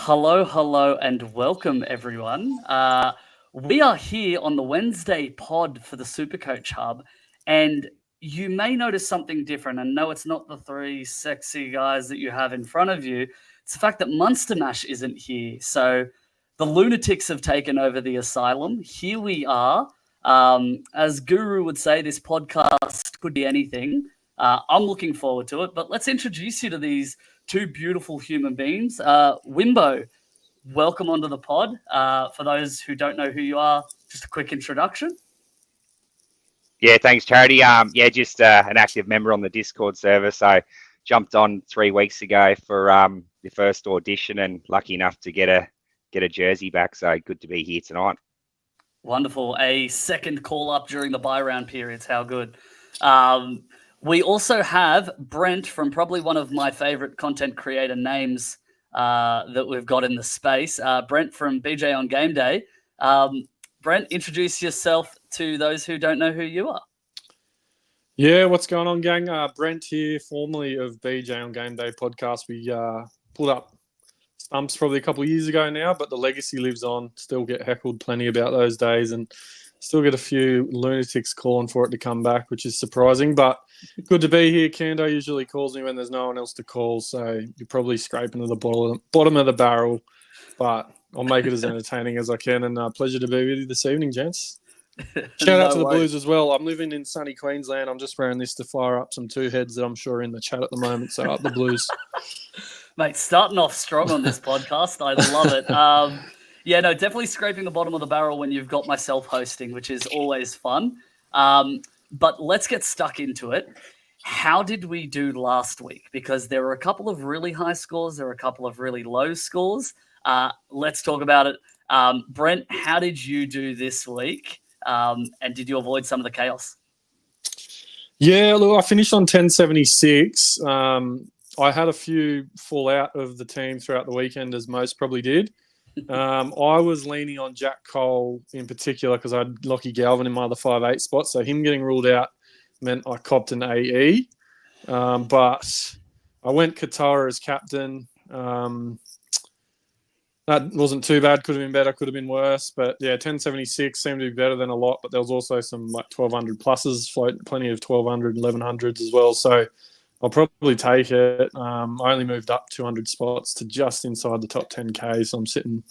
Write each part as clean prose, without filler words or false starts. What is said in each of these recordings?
Hello, and welcome everyone. We are here on the Wednesday pod for the Supercoach Hub, and you may notice something different. And no, it's not the three sexy guys that you have in front of you. It's the fact that Munster Mash isn't here. So the lunatics have taken over the asylum. Here we are. As Guru would say, this podcast could be anything. I'm looking forward to it, but let's introduce you to these two beautiful human beings. Wimbo, welcome onto the pod. For those who don't know who you are, just a quick introduction. Yeah, thanks, Charity. Just an active member on the Discord server. So jumped on 3 weeks ago for the first audition, and lucky enough to get a jersey back. So good to be here tonight. Wonderful. A second call up during the buy round periods. How good. We also have Brent from probably one of my favorite content creator names that we've got in the space. Brent from BJ on Game Day. Brent, introduce yourself to those who don't know who you are. Yeah, what's going on, gang? Brent here, formerly of BJ on Game Day podcast. We pulled up stumps probably a couple of years ago now, but the legacy lives on. Still get heckled plenty about those days, and still get a few lunatics calling for it to come back, which is surprising, but good to be here. Kando usually calls me when there's no one else to call, so you're probably scraping to the bottom of the barrel, but I'll make it as entertaining as I can, and pleasure to be with you this evening, gents. Shout out to the Blues as well. I'm living in sunny Queensland. I'm just wearing this to fire up some two heads that I'm sure are in the chat at the moment, so up the Blues. Mate, starting off strong on this podcast. I love it. Definitely scraping the bottom of the barrel when you've got myself hosting, which is always fun. But let's get stuck into it. How did we do last week? Because there were a couple of really high scores. There were a couple of really low scores. Let's talk about it. Brent, how did you do this week? And did you avoid some of the chaos? Yeah, look, I finished on 1076. I had a few fall out of the team throughout the weekend, as most probably did. I was leaning on Jack Cole in particular because I had Lockie Galvin in my other 5'8" spot. So him getting ruled out meant I copped an AE. But I went Katara as captain. That wasn't too bad. Could have been better. Could have been worse. But yeah, 1076 seemed to be better than a lot. But there was also some like 1200 pluses, plenty of 1200 and 1100s as well. So I'll probably take it. I only moved up 200 spots to just inside the top 10K, so I'm sitting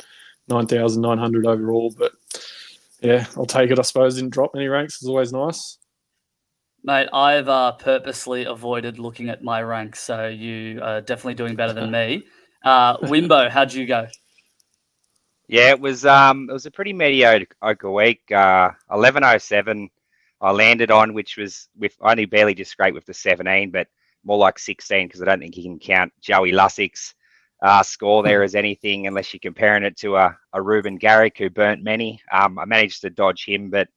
9,900 overall. But yeah, I'll take it, I suppose. Didn't drop any ranks. It's always nice. Mate, I've purposely avoided looking at my ranks, so you are definitely doing better than me. Wimbo, how'd you go? Yeah, it was a pretty mediocre week. 1107 I landed on, which was with only barely just scraped with the 17, but more like 16 because I don't think you can count Joey Lussick's score there as anything unless you're comparing it to a Ruben Garrick who burnt many. I managed to dodge him, but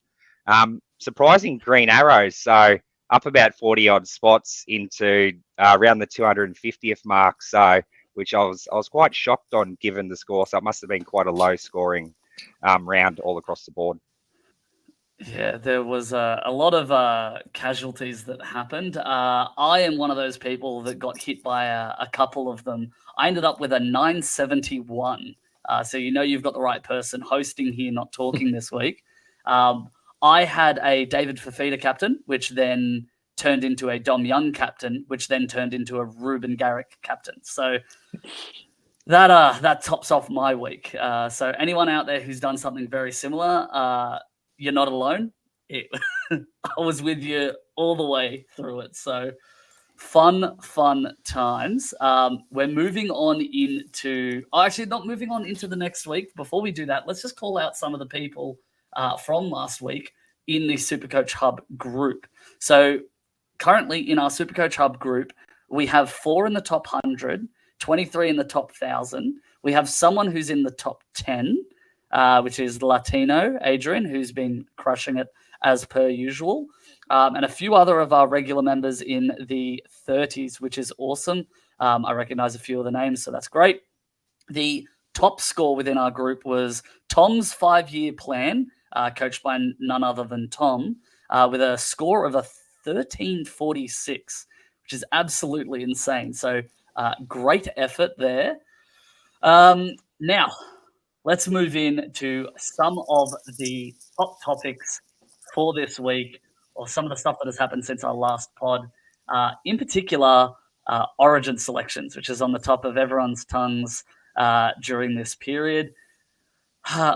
surprising green arrows. So up about 40 odd spots into around the 250th mark. So which I was quite shocked on given the score. So it must have been quite a low scoring round all across the board. Yeah, there was a lot of casualties that happened. I am one of those people that got hit by a couple of them. I ended up with a 971. So you've got the right person hosting here, not talking this week. I had a David Fafita captain, which then turned into a Dom Young captain, which then turned into a Ruben Garrick captain. So that tops off my week. So anyone out there who's done something very similar, you're not alone. I was with you all the way through it. So fun times. We're moving on into... actually, not moving on into the next week. Before we do that, let's just call out some of the people from last week in the Supercoach Hub group. So currently in our Supercoach Hub group, we have 4 in the top 100, 23 in the top 1,000. We have someone who's in the top 10, which is Latino Adrian, who's been crushing it as per usual, and a few other of our regular members in the 30s, which is awesome. I recognize a few of the names, so that's great. The top score within our group was Tom's 5-year plan, coached by none other than Tom, with a score of a 1346, which is absolutely insane. So great effort there. Now, let's move in to some of the top topics for this week, or some of the stuff that has happened since our last pod. In particular, Origin selections, which is on the top of everyone's tongues during this period.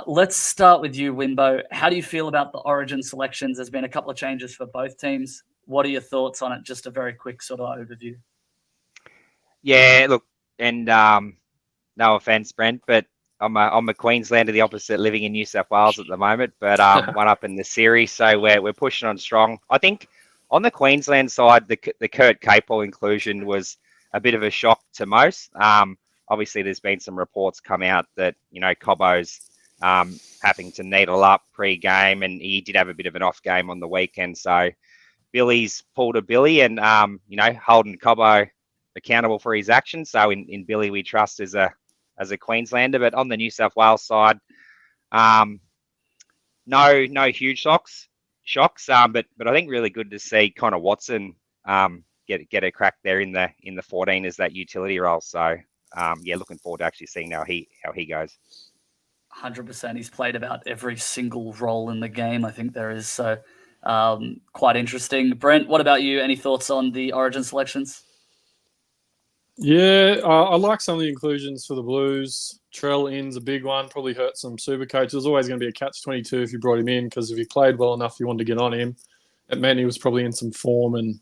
Let's start with you, Wimbo. How do you feel about the Origin selections? There's been a couple of changes for both teams. What are your thoughts on it? Just a very quick sort of overview. Yeah, look, and no offense, Brent, but I'm a Queenslander, the opposite, living in New South Wales at the moment, but one up in the series, so we're pushing on strong. I think on the Queensland side, the Kurt Capel inclusion was a bit of a shock to most. Obviously, there's been some reports come out that Cobbo's having to needle up pre-game, and he did have a bit of an off game on the weekend. So Billy's pulled a Billy, and holding Cobbo accountable for his actions. So in Billy, we trust as a Queenslander. But on the New South Wales side, no huge shocks. But I think really good to see Connor Watson get a crack there in the 14 as that utility role. So looking forward to actually seeing how he goes. 100%. He's played about every single role in the game, I think there is. So quite interesting. Brent, what about you? Any thoughts on the Origin selections? Yeah, I like some of the inclusions for the Blues. Trell in's a big one, probably hurt some super coaches. There's always going to be a catch-22 if you brought him in, because if he played well enough, you wanted to get on him. It meant he was probably in some form, and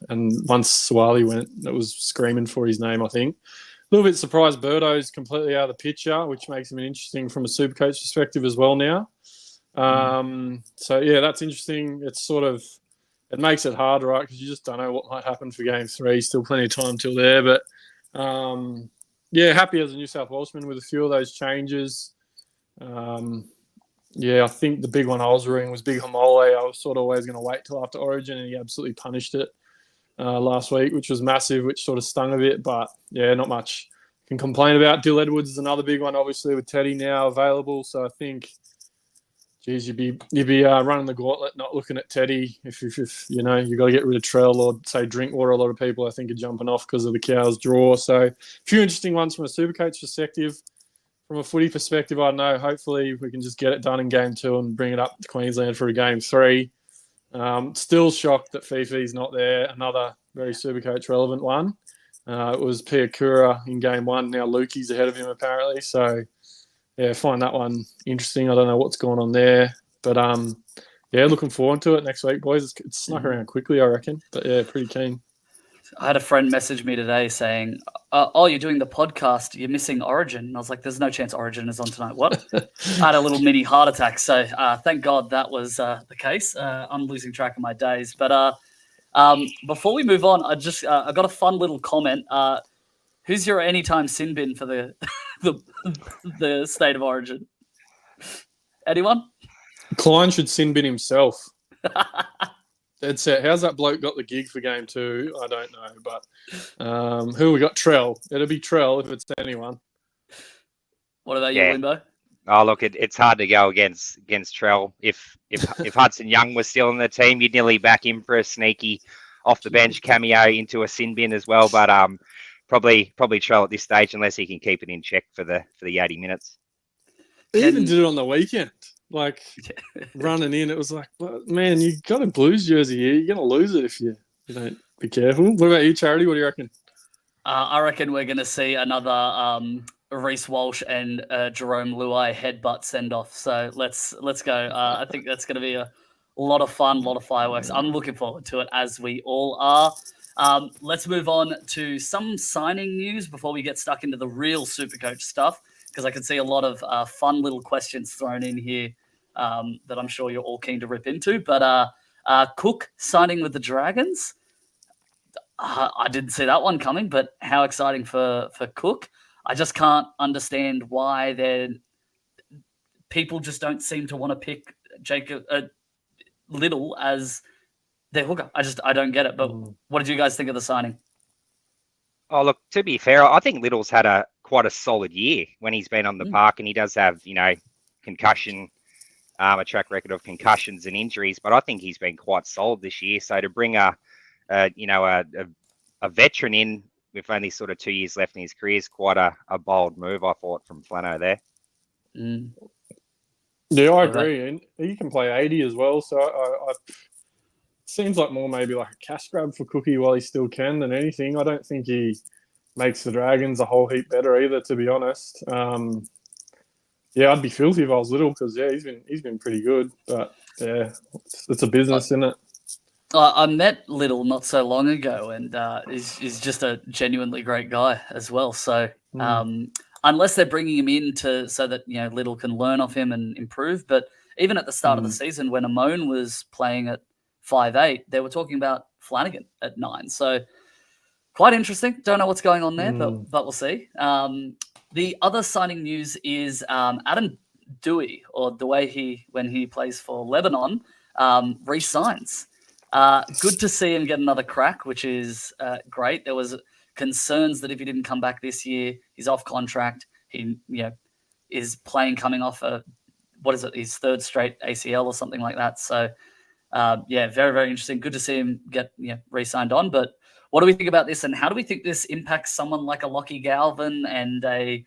once Suwali went, it was screaming for his name, I think. A little bit surprised Birdo's completely out of the picture, which makes him interesting from a super coach perspective as well now. So, yeah, that's interesting. It's sort of, it makes it hard, right, because you just don't know what might happen for Game 3. Still plenty of time till there, but happy as a New South Welshman with a few of those changes. I think the big one I was rooting was Big Hamole. I was sort of always going to wait till after Origin, and he absolutely punished it last week, which was massive, which sort of stung a bit. But, yeah, not much can complain about. Dill Edwards is another big one, obviously, with Teddy now available. So I think, geez, you'd be running the gauntlet, not looking at Teddy. If you got to get rid of Trell or, say, Drinkwater, a lot of people, I think, are jumping off because of the Cows draw. So a few interesting ones from a Supercoach perspective. From a footy perspective, I don't know. Hopefully we can just get it done in Game 2 and bring it up to Queensland for a Game 3. Still shocked that Fifi's not there. Another very Supercoach relevant one. It was Piakura in Game 1. Now Lukey's ahead of him, apparently. So, yeah, find that one interesting. I don't know what's going on there. But, looking forward to it next week, boys. It's snuck around quickly, I reckon. But, yeah, pretty keen. I had a friend message me today saying, you're doing the podcast, you're missing Origin. And I was like, there's no chance Origin is on tonight. What? I had a little mini heart attack. So thank God that was the case. I'm losing track of my days. But before we move on, I got a fun little comment. Who's your anytime sin bin for the the state of Origin? Anyone? Klein should sin bin himself. Dead set. How's that bloke got the gig for Game 2? I don't know, but who we got? Trell. It'll be Trell if it's anyone. What about you, Wimbo? Oh, look, it's hard to go against Trell. If Hudson Young was still in the team, you'd nearly back him for a sneaky off the bench cameo into a sin bin as well. But probably Trell at this stage, unless he can keep it in check for the 80 minutes. He even did it on the weekend. Running in, it was like, man, you got a Blues jersey here. You're going to lose it if you don't be careful. What about you, Charity? What do you reckon? I reckon we're going to see another Reece Walsh and Jerome Luai headbutt send-off. So let's go. I think that's going to be a lot of fun, a lot of fireworks. I'm looking forward to it, as we all are. Let's move on to some signing news before we get stuck into the real Supercoach stuff, because I can see a lot of fun little questions thrown in here that I'm sure you're all keen to rip into. But Cook signing with the Dragons. I didn't see that one coming, but how exciting for Cook. I just can't understand why people just don't seem to want to pick Jacob Little as their hooker. I don't get it. But what did you guys think of the signing? Oh, look, to be fair, I think Little's had quite a solid year when he's been on the park, and he does have, concussion, a track record of concussions and injuries, but I think he's been quite solid this year. So to bring a veteran in with only sort of 2 years left in his career is quite a bold move, I thought, from Flano there. Mm. Yeah, I So that- agree. And he can play 80 as well. So seems like more maybe like a cash grab for Cookie while he still can than anything. I don't think he makes the Dragons a whole heap better either, to be honest. Yeah, I'd be filthy if I was little because he's been pretty good. But yeah, it's a business, isn't it? I met Little not so long ago, and is just a genuinely great guy as well. So unless they're bringing him in so that Little can learn off him and improve, but even at the start of the season when Amon was playing at 5'8", they were talking about Flanagan at 9. So quite interesting. Don't know what's going on there, but we'll see. The other signing news is Adam Dewey, or the way when he plays for Lebanon, re-signs. Good to see him get another crack, which is great. There was concerns that if he didn't come back this year, he's off contract. He is playing coming off his third straight ACL or something like that. So very, very interesting. Good to see him get re-signed on. But what do we think about this, and how do we think this impacts someone like a Lockie Galvin and a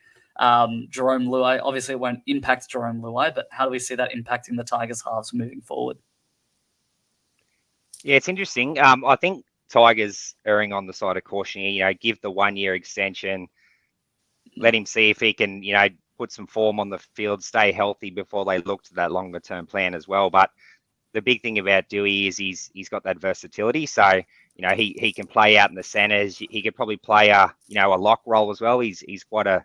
Jerome Luai? Obviously, it won't impact Jerome Luai, but how do we see that impacting the Tigers halves moving forward? Yeah, it's interesting. I think Tigers erring on the side of caution here. Give the 1-year extension, let him see if he can, put some form on the field, stay healthy before they look to that longer term plan as well. But the big thing about Dewey is he's got that versatility. So he can play out in the centres. He could probably play a lock role as well. He's quite a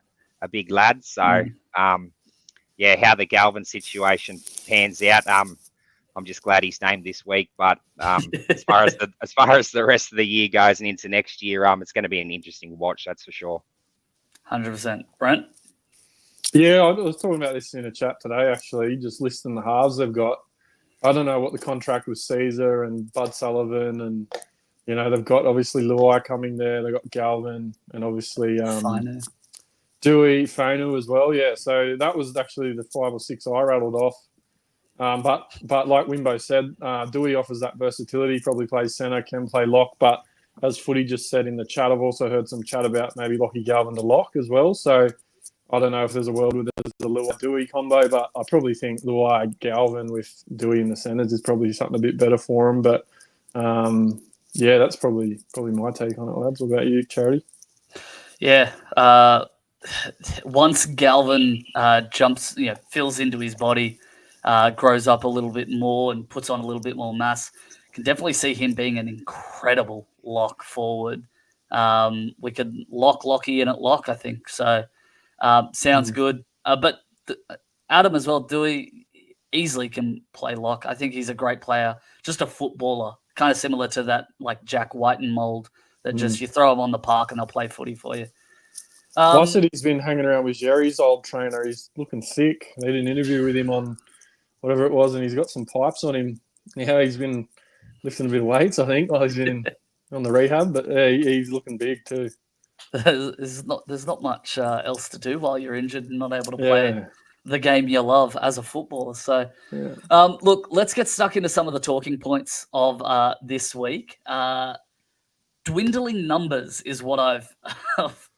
big lad. So how the Galvin situation pans out. I'm just glad he's named this week. But as far as the rest of the year goes and into next year, it's going to be an interesting watch. That's for sure. 100%. Brent? Yeah, I was talking about this in a chat today. Actually, just listing the halves they've got. I don't know what the contract with Caesar and Bud Sullivan, and they've got obviously Luai coming there. They've got Galvin and obviously Dewey, Fainu as well. Yeah, so that was actually the 5 or 6 I rattled off. But like Wimbo said, Dewey offers that versatility. Probably plays centre, can play lock. But as Footy just said in the chat, I've also heard some chat about maybe Lockie Galvin to lock as well. So I don't know if there's a world where there's a Luai-Dewey combo, but I probably think Luai-Galvin with Dewey in the centres is probably something a bit better for him. But that's probably my take on it, lads. What about you, Charity? Yeah. Once Galvin jumps, fills into his body, grows up a little bit more and puts on a little bit more mass, can definitely see him being an incredible lock forward. We could lock Lockie in at lock, I think. So sounds good. But Adam as well, Dewey easily can play lock. I think he's a great player, just a footballer, kind of similar to that like Jack Whiten mold that just you throw him on the park and they'll play footy for you. I said he's been hanging around with Jerry's old trainer. He's looking thick. They did an interview with him on whatever it was, and he's got some pipes on him. Yeah, he's been lifting a bit of weights, I think, while he's been on the rehab, but he's looking big too. There's not much else to do while you're injured and not able to play the game you love as a footballer. So, look, let's get stuck into some of the talking points of this week. Dwindling numbers is what I've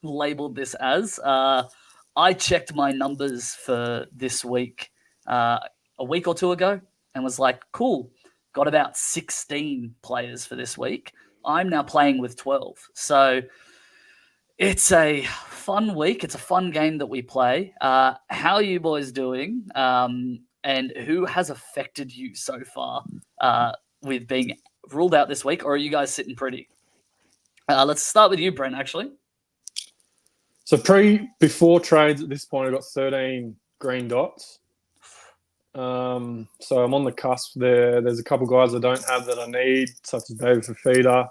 labeled this as. I checked my numbers for this week a week or two ago and was like, cool, got about 16 players for this week. I'm now playing with 12. So it's a fun week. It's a fun game that we play. How are you boys doing? And who has affected you so far with being ruled out this week? Or are you guys sitting pretty? Let's start with you, Brent, actually. So before trades at this point, I've got 13 green dots. So I'm on the cusp there. There's a couple guys I don't have that I need, such as David Fafita,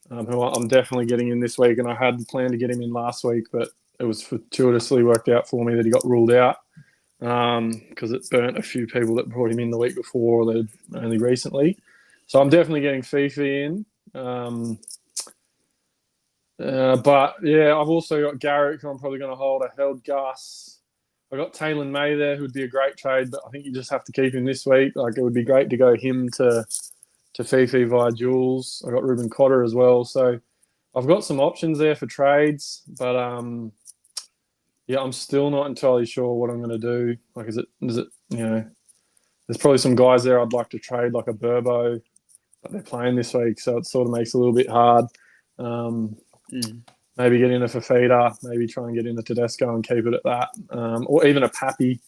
who I'm definitely getting in this week. And I had planned to get him in last week, but it was fortuitously worked out for me that he got ruled out because it burnt a few people that brought him in the week before or only recently. So I'm definitely getting Fifi in. But yeah, I've also got Garrett, who I'm probably going to hold. I held Gus. I got Taylor May there, who'd be a great trade, but I think you just have to keep him this week. Like, it would be great to go him to Fifi via Jules. I got Ruben Cotter as well. So I've got some options there for trades, but Yeah, I'm still not entirely sure what I'm going to do. Like, is it, there's probably some guys there I'd like to trade, like a Burbo, but they're playing this week, so it sort of makes it a little bit hard. Maybe get in a Fafita, maybe try and get in a Tedesco and keep it at that, or even a Pappy.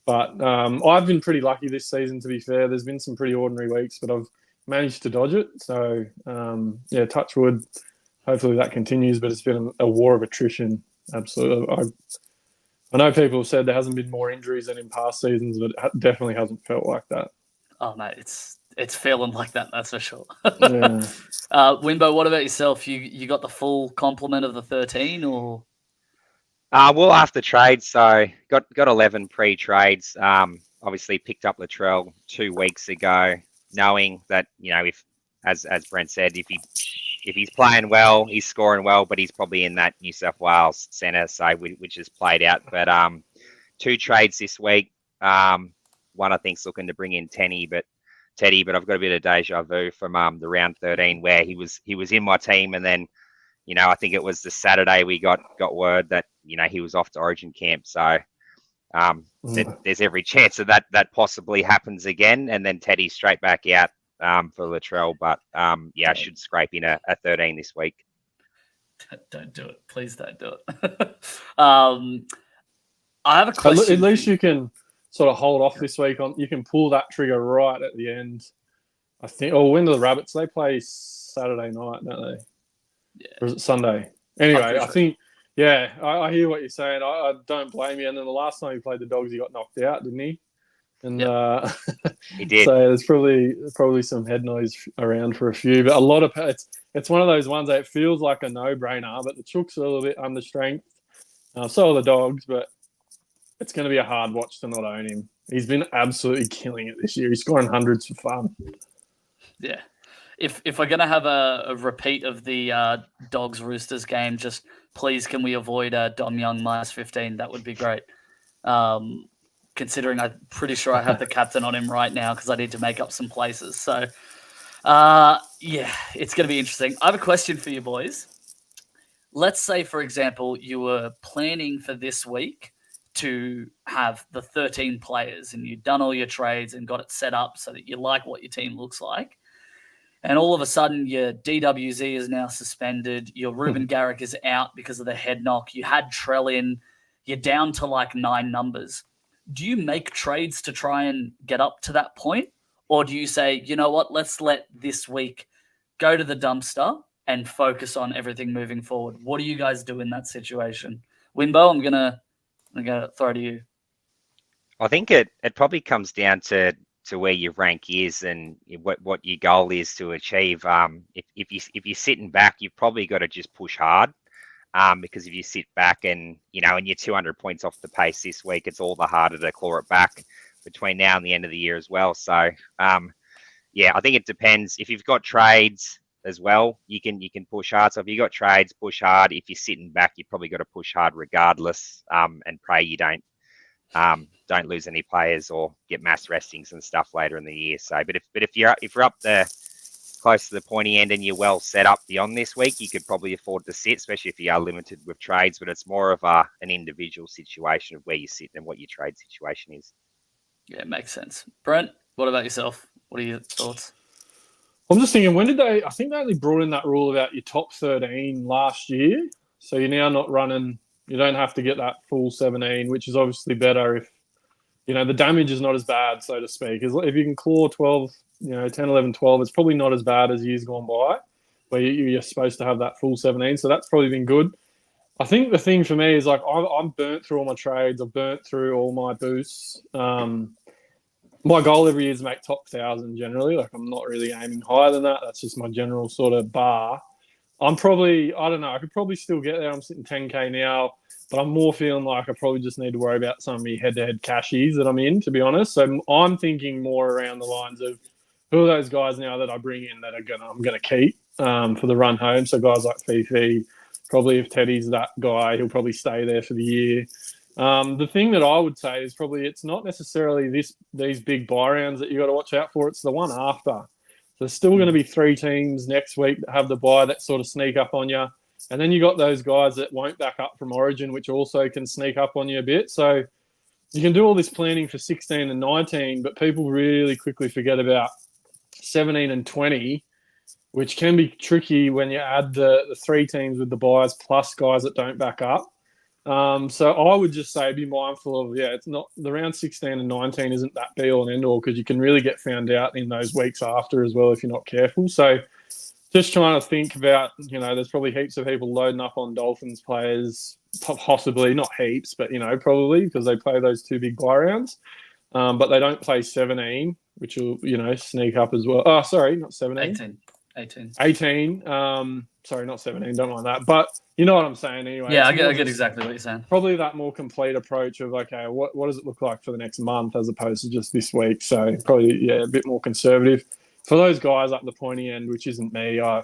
But I've been pretty lucky this season, to be fair. There's been some pretty ordinary weeks, but I've managed to dodge it. So, touch wood. Hopefully that continues, but it's been a war of attrition. Absolutely. I know people have said there hasn't been more injuries than in past seasons, but it definitely hasn't felt like that. Oh, mate, it's feeling like that, that's for sure. Yeah. Wimbo, what about yourself? You got the full complement of the 13, or? We'll have to trade, so got 11 pre-trades. Obviously picked up Latrell 2 weeks ago, knowing that, if, as Brent said, if he's playing well, he's scoring well, but he's probably in that New South Wales centre, so which has played out. But 2 trades this week. One I think's looking to bring in Teddy, but I've got a bit of deja vu from the round 13 where he was in my team, and then I think it was the Saturday we got word that he was off to Origin camp. So there's every chance of that possibly happens again, and then Teddy's straight back out for Latrell. But I should scrape in a 13 this week. Don't do it, please don't do it. I have a question. At least you can sort of hold off this week on. You can pull that trigger right at the end, I think. Or when do the Rabbits? They play Saturday night, don't they? Yeah. Or is it Sunday? Anyway, I think, I hear what you're saying. I don't blame you. And then the last time he played the Dogs, he got knocked out, didn't he? And he did. So there's probably some head noise around for a few, but a lot of it's one of those ones that it feels like a no-brainer, but the Chooks are a little bit under strength. So are the Dogs, but it's going to be a hard watch to not own him. He's been absolutely killing it this year. He's scoring hundreds for fun. Yeah. If we're going to have a repeat of the Dogs Roosters game, just please can we avoid Dom Young -15? That would be great. Considering I'm pretty sure I have the captain on him right now because I need to make up some places. So, it's going to be interesting. I have a question for you boys. Let's say, for example, you were planning for this week to have the 13 players and you'd done all your trades and got it set up so that you like what your team looks like. And all of a sudden, your DWZ is now suspended. Your Ruben Garrick is out because of the head knock. You had Trell in. You're down to like 9 numbers. Do you make trades to try and get up to that point? Or do you say, you know what, let's let this week go to the dumpster and focus on everything moving forward? What do you guys do in that situation? Wimbo, I'm gonna throw to you. I think it probably comes down to where your rank is and what your goal is to achieve. If you're sitting back, you've probably got to just push hard. Because if you sit back and you're 200 points off the pace this week, it's all the harder to claw it back between now and the end of the year as well. So, I think it depends. If you've got trades as well, you can push hard. So if you've got trades, push hard. If you're sitting back, you've probably got to push hard regardless, and pray you don't lose any players or get mass restings and stuff later in the year. So, but if you're up there close to the pointy end and you're well set up beyond this week, you could probably afford to sit, especially if you are limited with trades. But it's more of an individual situation of where you sit and what your trade situation is. Yeah, it makes sense. Brent, what about yourself? What are your thoughts? I'm just thinking, I think they only brought in that rule about your top 13 last year. So you're now not running, you don't have to get that full 17, which is obviously better if, the damage is not as bad, so to speak. If you can claw 12, 10, 11, 12, it's probably not as bad as years gone by, where you're supposed to have that full 17. So that's probably been good. I think the thing for me is like I'm burnt through all my trades. I've burnt through all my boosts. My goal every year is to make top 1,000 generally. Like I'm not really aiming higher than that. That's just my general sort of bar. I'm probably, I don't know, I could probably still get there. I'm sitting 10K now, but I'm more feeling like I probably just need to worry about some of my head-to-head cashies that I'm in, to be honest. So I'm thinking more around the lines of who are those guys now that I bring in that I'm gonna keep for the run home. So guys like Fifi, probably if Teddy's that guy, he'll probably stay there for the year. The thing that I would say is probably it's not necessarily these big buy rounds that you got to watch out for. It's the one after. There's still going to be 3 teams next week that have the buy that sort of sneak up on you. And then you got those guys that won't back up from Origin, which also can sneak up on you a bit. So you can do all this planning for 16 and 19, but people really quickly forget about 17 and 20, which can be tricky when you add the three teams with the buys plus guys that don't back up. So I would just say be mindful of, it's not the round 16 and 19 isn't that be all and end all, because you can really get found out in those weeks after as well if you're not careful. So just trying to think about, there's probably heaps of people loading up on Dolphins players, possibly not heaps, but, probably because they play those two big buy rounds. But they don't play 17, which will, sneak up as well. Oh, sorry, not 17. 18. Sorry, not 17. Don't mind that. But you know what I'm saying anyway. Yeah, I get exactly what you're saying. Probably that more complete approach of, okay, what does it look like for the next month as opposed to just this week? So probably, a bit more conservative. For those guys up the pointy end, which isn't me, I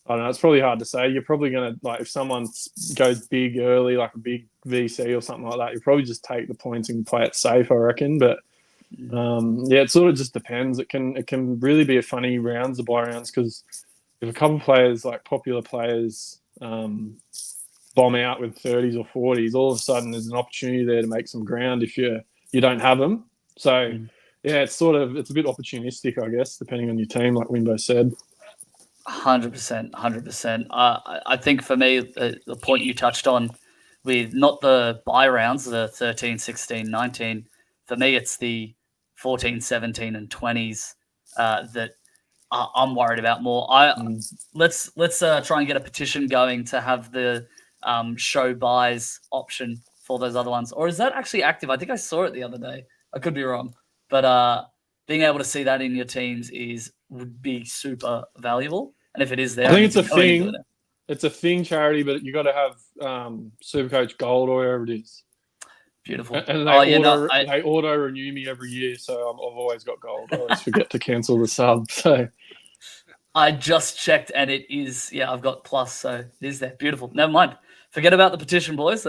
don't know. It's probably hard to say. You're probably going to, if someone goes big early, like a big VC or something like that, you probably just take the points and play it safe, I reckon. But it sort of just depends. It can really be a funny rounds, the buy rounds, because if a couple of players, like popular players, bomb out with 30s or 40s, all of a sudden there's an opportunity there to make some ground if you don't have them. So it's a bit opportunistic, I guess, depending on your team, like Wimbo said. 100%. I think for me, the point you touched on with not the buy rounds, the 13, 16, 19, for me, it's the 14, 17, and 20s that I'm worried about more. Let's try and get a petition going to have the show buys option for those other ones. Or is that actually active? I think I saw it the other day. I could be wrong. But being able to see that in your teams would be super valuable. And if it is there, I think it's a thing. It's a thing, Charity, but you got to have Supercoach Gold or whatever it is. Beautiful. And they auto renew me every year, so I've always got gold. I always forget to cancel the sub. So I just checked, and it is. Yeah, I've got plus, so it is there. Beautiful. Never mind. Forget about the petition, boys.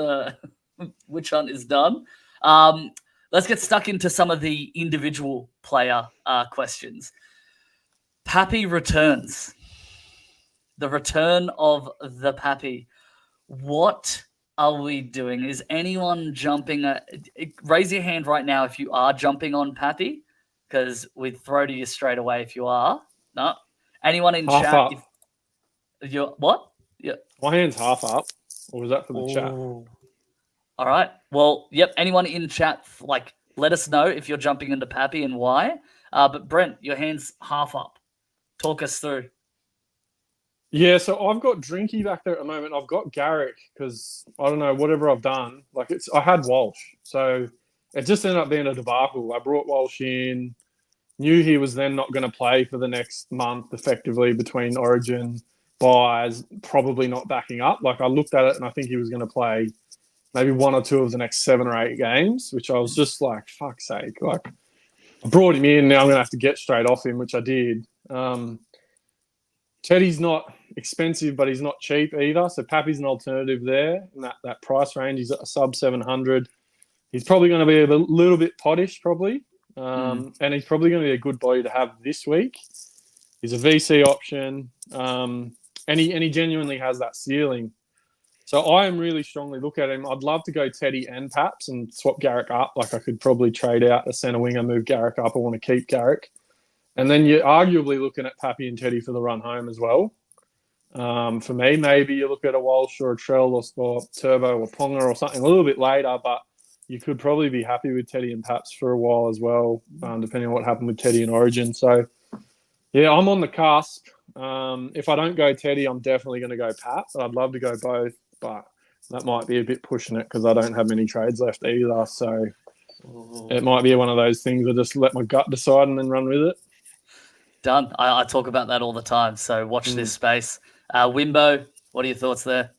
Witch hunt is done. Let's get stuck into some of the individual player questions. Pappy returns. The return of the Pappy. What are we doing? Is anyone jumping? Raise your hand right now if you are jumping on Pappy, because we'd throw to you straight away if you are. No. Anyone in half chat? Up. If you're what? Yeah. My hand's half up. Or was that for the chat? All right. Well, yep. Anyone in chat, let us know if you're jumping into Pappy and why. But Brent, your hand's half up. Talk us through. Yeah, so I've got Drinky back there at the moment. I've got Garrick because I don't know, whatever I've done. I had Walsh, so it just ended up being a debacle. I brought Walsh in, knew he was then not going to play for the next month, effectively between Origin buys, probably not backing up. I looked at it and I think he was going to play maybe one or two of the next 7 or 8 games, which I was just like, fuck's sake. I brought him in. Now I'm going to have to get straight off him, which I did. Teddy's not expensive, but he's not cheap either. So Pappy's an alternative there in that price range. He's at a sub 700. He's probably going to be a little bit pottish, probably. And he's probably going to be a good body to have this week. He's a VC option. And he genuinely has that ceiling. So I am really strongly look at him. I'd love to go Teddy and Paps and swap Garrick up. I could probably trade out a centre winger, move Garrick up. I want to keep Garrick. And then you're arguably looking at Pappy and Teddy for the run home as well. For me, maybe you look at a Walsh or a Trell or Turbo or Ponga or something a little bit later, but you could probably be happy with Teddy and Paps for a while as well, depending on what happened with Teddy and Origin. So, yeah, I'm on the cusp. If I don't go Teddy, I'm definitely going to go Paps. I'd love to go both, but that might be a bit pushing it because I don't have many trades left either. So it might be one of those things I just let my gut decide and then run with it. Done. I talk about that all the time, so watch this space. Wimbo, what are your thoughts there?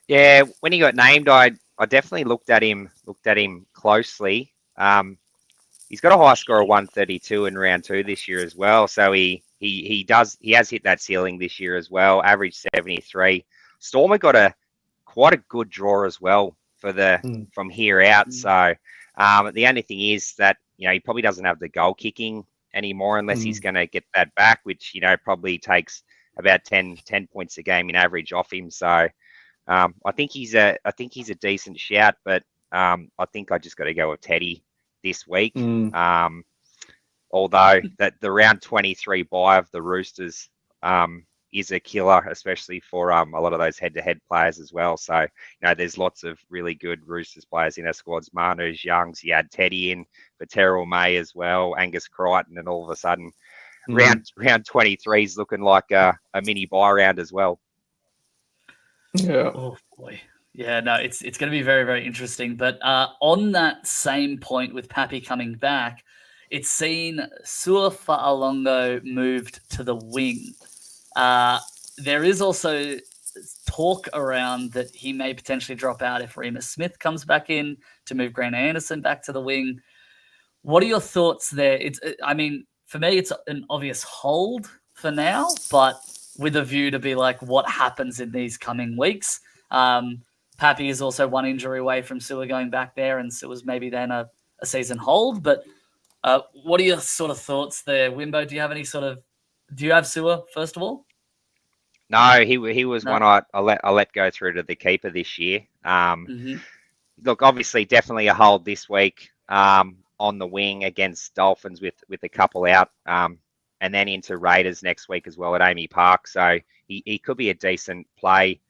Yeah, when he got named, I definitely looked at him closely. He's got a high score of 132 in round 2 this year as well, so he has hit that ceiling this year as well. Average 73. Stormer got quite a good draw as well for from here out. So the only thing is that he probably doesn't have the goal kicking anymore unless he's going to get that back, which probably takes about 10 points a game in average off him. So I think he's a decent shout, but I think I just got to go with Teddy this week. Although that the round 23 bye of the Roosters is a killer, especially for a lot of those head-to-head players as well. So, there's lots of really good Roosters players in our squads. Manu's, Youngs, you had Teddy in for Terrell May as well, Angus Crichton, and all of a sudden, round 23 is looking like a mini bye round as well. Yeah. Oh boy. Yeah, no, it's going to be very, very interesting. But on that same point with Pappy coming back, it's seen Sua Fa'alongo moved to the wing. There is also talk around that he may potentially drop out if Remus Smith comes back in to move Grant Anderson back to the wing. What are your thoughts there? For me, it's an obvious hold for now, but with a view to be like, what happens in these coming weeks? Pappy is also one injury away from Sua going back there, and Sua's maybe then a season hold. But what are your sort of thoughts there, Wimbo? Do you have any do you have Sua, first of all? No, he was one I let go through to the keeper this year. Look, obviously, definitely a hold this week on the wing against Dolphins with a couple out, and then into Raiders next week as well at Amy Park. So he could be a decent play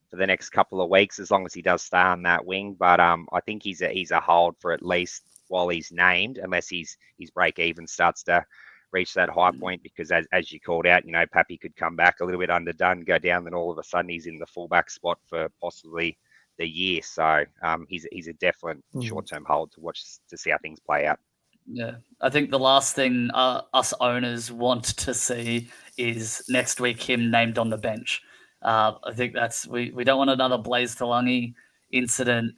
for the next couple of weeks as long as he does stay on that wing. But I think he's a hold for at least while he's named, unless his break even starts to reach that high point, because as you called out, Pappy could come back a little bit underdone, go down, then all of a sudden he's in the fullback spot for possibly the year. So he's a definite short-term hold to watch to see how things play out. Yeah, I think the last thing us owners want to see is next week him named on the bench. I think we don't want another Blaze Talangi incident.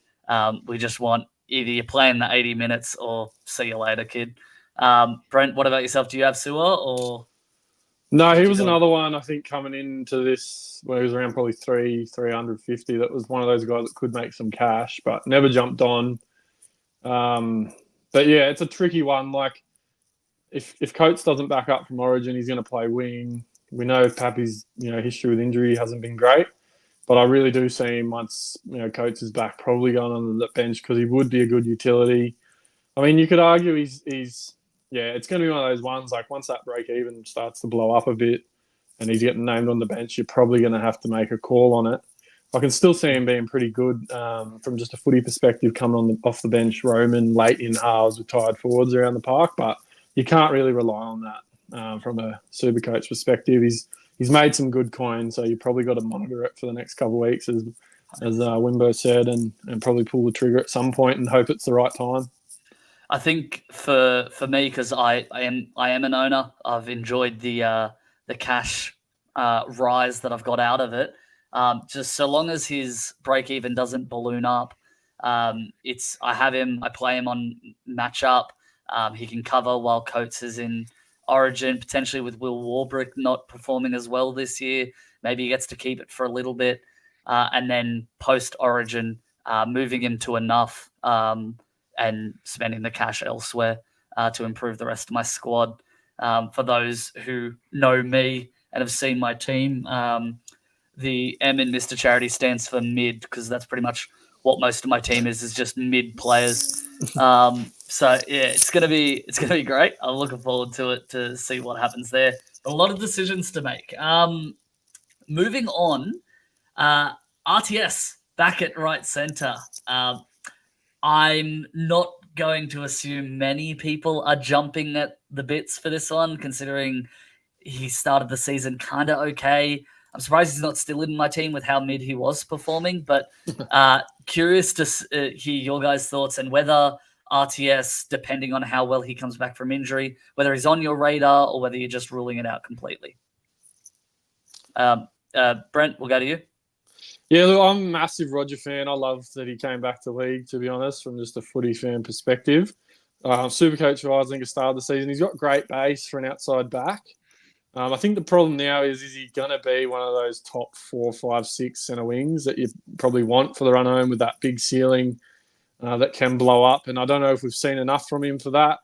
We just want either you play in the 80 minutes or see you later, kid. Brent, what about yourself? Do you have Sua or? No, he was another one, I think, coming into this where he was around probably 350. That was one of those guys that could make some cash, but never jumped on. But yeah, it's a tricky one. Like, if Coates doesn't back up from Origin, he's going to play wing. We know Pappy's history with injury hasn't been great, but I really do see him once Coates is back, probably going on the bench because he would be a good utility. I mean, you could argue he's it's going to be one of those ones, like once that break even starts to blow up a bit and he's getting named on the bench, you're probably going to have to make a call on it. I can still see him being pretty good from just a footy perspective, coming off the bench, roaming late in halves with tired forwards around the park, but you can't really rely on that from a Supercoach perspective. He's made some good coin, so you probably got to monitor it for the next couple of weeks, as Wimbo said, and probably pull the trigger at some point and hope it's the right time. I think for me, because I am an owner, I've enjoyed the cash rise that I've got out of it. Just so long as his break even doesn't balloon up, I have him. I play him on matchup. He can cover while Coates is in Origin, potentially with Will Warbrick not performing as well this year. Maybe he gets to keep it for a little bit, and then post Origin, moving him to enough. And spending the cash elsewhere to improve the rest of my squad. For those who know me and have seen my team, the M in Mr. Charity stands for mid, because that's pretty much what most of my team is just mid players. So yeah, it's gonna be great. I'm looking forward to it to see what happens there. But a lot of decisions to make. Moving on, RTS back at right centre. I'm not going to assume many people are jumping at the bits for this one, considering he started the season kind of okay. I'm surprised he's not still in my team with how mid he was performing, but curious to hear your guys' thoughts and whether RTS, depending on how well he comes back from injury, whether he's on your radar or whether you're just ruling it out completely. Brent, we'll go to you. Yeah, look, I'm a massive Roger fan. I love that he came back to league, to be honest, from just a footy fan perspective. Supercoach-wise, I think, at the start of the season, he's got great base for an outside back. I think the problem now is he going to be one of those top 4, 5, 6 centre wings that you probably want for the run home with that big ceiling that can blow up. And I don't know if we've seen enough from him for that.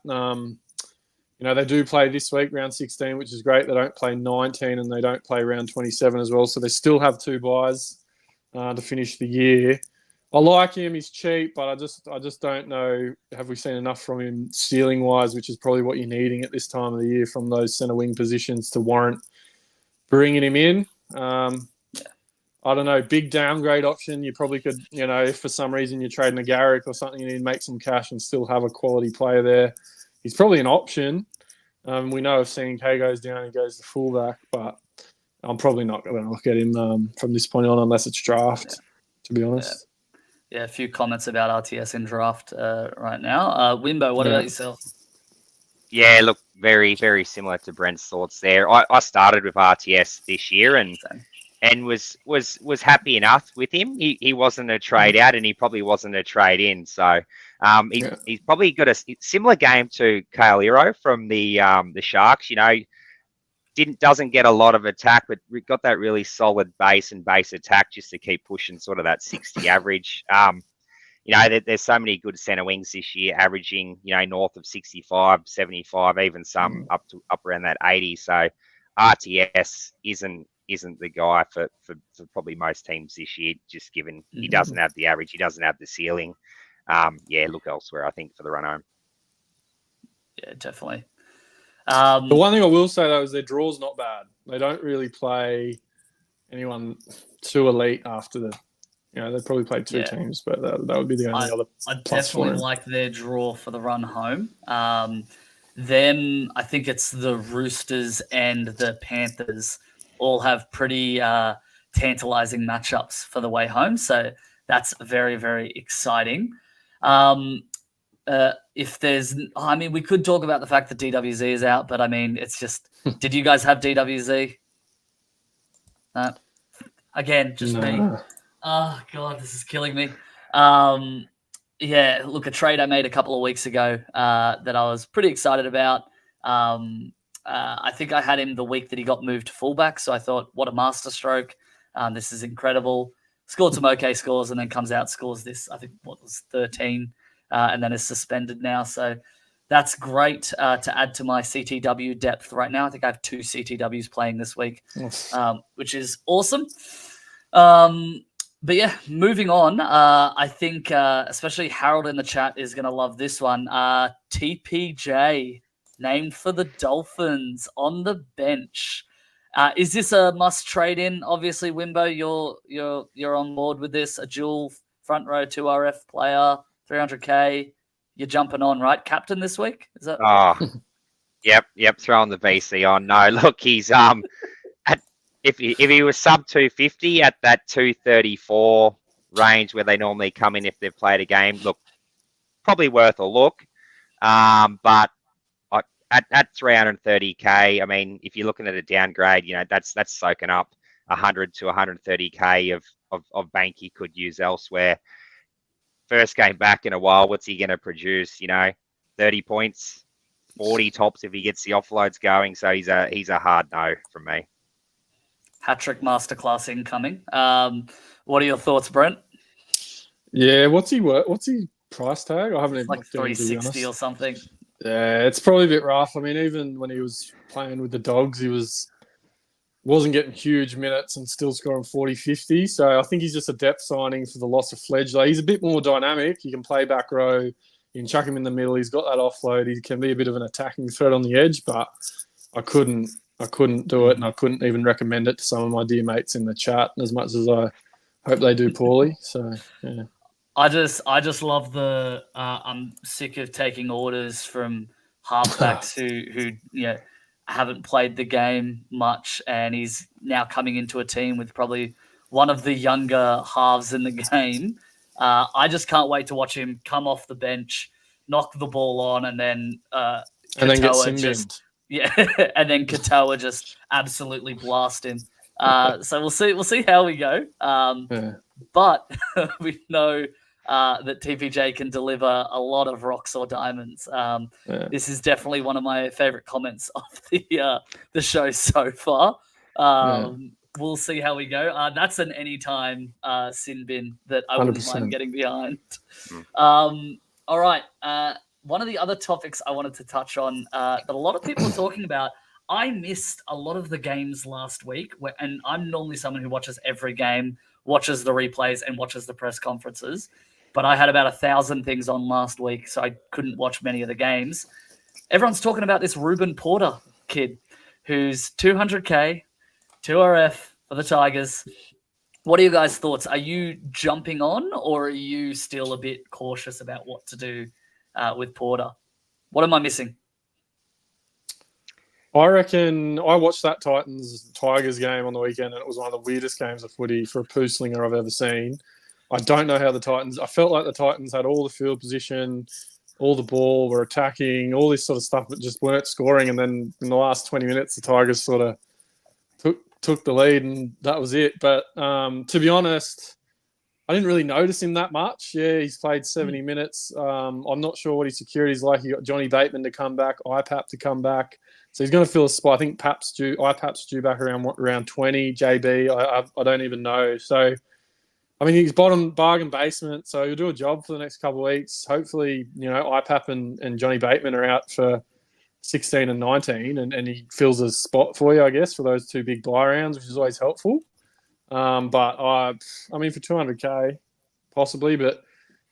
They do play this week, round 16, which is great. They don't play 19 and they don't play round 27 as well. So they still have 2 buys to finish the year. I like him. He's cheap, but I just don't know. Have we seen enough from him stealing wise, which is probably what you're needing at this time of the year from those centre wing positions to warrant bringing him in. I don't know, big downgrade option. You probably could, if for some reason you're trading a Garrick or something, you need to make some cash and still have a quality player there. He's probably an option. We know if CNK goes down, he goes to fullback, but I'm probably not going to look at him from this point on unless it's draft, to be honest. Yeah, a few comments about RTS in draft right now. Wimbo, what about yourself? Yeah, look, very, very similar to Brent's thoughts there. I started with RTS this year and was happy enough with him. He wasn't a trade out and he probably wasn't a trade in. So he's probably got a similar game to Kale Iro from the Sharks. Doesn't get a lot of attack, but we got that really solid base attack just to keep pushing sort of that 60 average. There's so many good centre wings this year, averaging north of 65, 75, even some up around that 80. So RTS isn't the guy for probably most teams this year, just given he doesn't have the average, he doesn't have the ceiling. Look elsewhere, I think, for the run home. Yeah, definitely. The one thing I will say, though, is their draw's not bad. They don't really play anyone too elite after the... they probably play 2 teams, but that would be the only other I plus definitely for like their draw for the run home. Then I think it's the Roosters and the Panthers all have pretty tantalizing matchups for the way home. So that's very, very exciting. If there's, we could talk about the fact that DWZ is out, but it's just, did you guys have DWZ? Again, just me. Oh God, this is killing me. Look, a trade I made a couple of weeks ago that I was pretty excited about. I think I had him the week that he got moved to fullback, so I thought, what a masterstroke. This is incredible. Scored some okay scores and then comes out, scores this, I think, 13, and then is suspended now. So that's great to add to my CTW depth right now. I think I have 2 CTWs playing this week, which is awesome. But yeah, moving on, I think especially Harold in the chat is going to love this one. TPJ, named for the Dolphins, on the bench. Is this a must trade in? Obviously, Wimbo, you're on board with this. A dual front row 2RF player, 300k. You're jumping on, right? Captain this week? Is that? Yep. Throwing the VC on. No, look, he's if he was sub 250 at that 234 range where they normally come in if they've played a game, look, probably worth a look. But at 330k, if you're looking at a downgrade, that's soaking up 100 to 130k of bank he could use elsewhere. First game back in a while, what's he going to produce? 30 points, 40 tops if he gets the offloads going. So he's a hard no from me. Hat-trick masterclass incoming. What are your thoughts, Brent? Yeah, what's he price tag? I haven't even like 360 or something. Yeah, it's probably a bit rough. Even when he was playing with the Dogs, he wasn't getting huge minutes and still scoring 40, 50. So I think he's just a depth signing for the loss of Fledge. He's a bit more dynamic. He can play back row. You can chuck him in the middle. He's got that offload. He can be a bit of an attacking threat on the edge, but I couldn't do it, and I couldn't even recommend it to some of my dear mates in the chat, as much as I hope they do poorly. So, yeah. I just love the I'm sick of taking orders from halfbacks who haven't played the game much, and he's now coming into a team with probably one of the younger halves in the game. I just can't wait to watch him come off the bench, knock the ball on, and then get sin-binned. Yeah, and then Katoa just absolutely blast him. So we'll see how we go. But we know that TPJ can deliver a lot of rocks or diamonds. This is definitely one of my favorite comments of the show so far. We'll see how we go. That's an anytime sin bin that I wouldn't 100%. mind getting behind. All right. one of the other topics I wanted to touch on that a lot of people are talking about. I missed a lot of the games last week, and I'm normally someone who watches every game, watches the replays, and watches the press conferences. But I had about 1,000 things on last week, so I couldn't watch many of the games. Everyone's talking about this Ruben Porter kid who's 200K, 2RF for the Tigers. What are you guys' thoughts? Are you jumping on, or are you still a bit cautious about what to do with Porter? What am I missing? I reckon I watched that Tigers game on the weekend, and it was one of the weirdest games of footy for a poo slinger I've ever seen. I don't know how I felt like the Titans had all the field position, all the ball, were attacking, all this sort of stuff, but just weren't scoring. And then in the last 20 minutes, the Tigers sort of took the lead, and that was it. But to be honest, I didn't really notice him that much. Yeah, he's played 70 minutes. I'm not sure what his security's like. You got Johnny Bateman to come back, IPAP to come back. So he's going to fill a spot. I think IPAP's due back around 20. JB, I don't even know. So, I mean, he's bargain basement. So he'll do a job for the next couple of weeks. Hopefully, IPAP and Johnny Bateman are out for 16 and 19, and he fills a spot for you, I guess, for those two big buy rounds, which is always helpful. But I mean, for 200K, possibly, but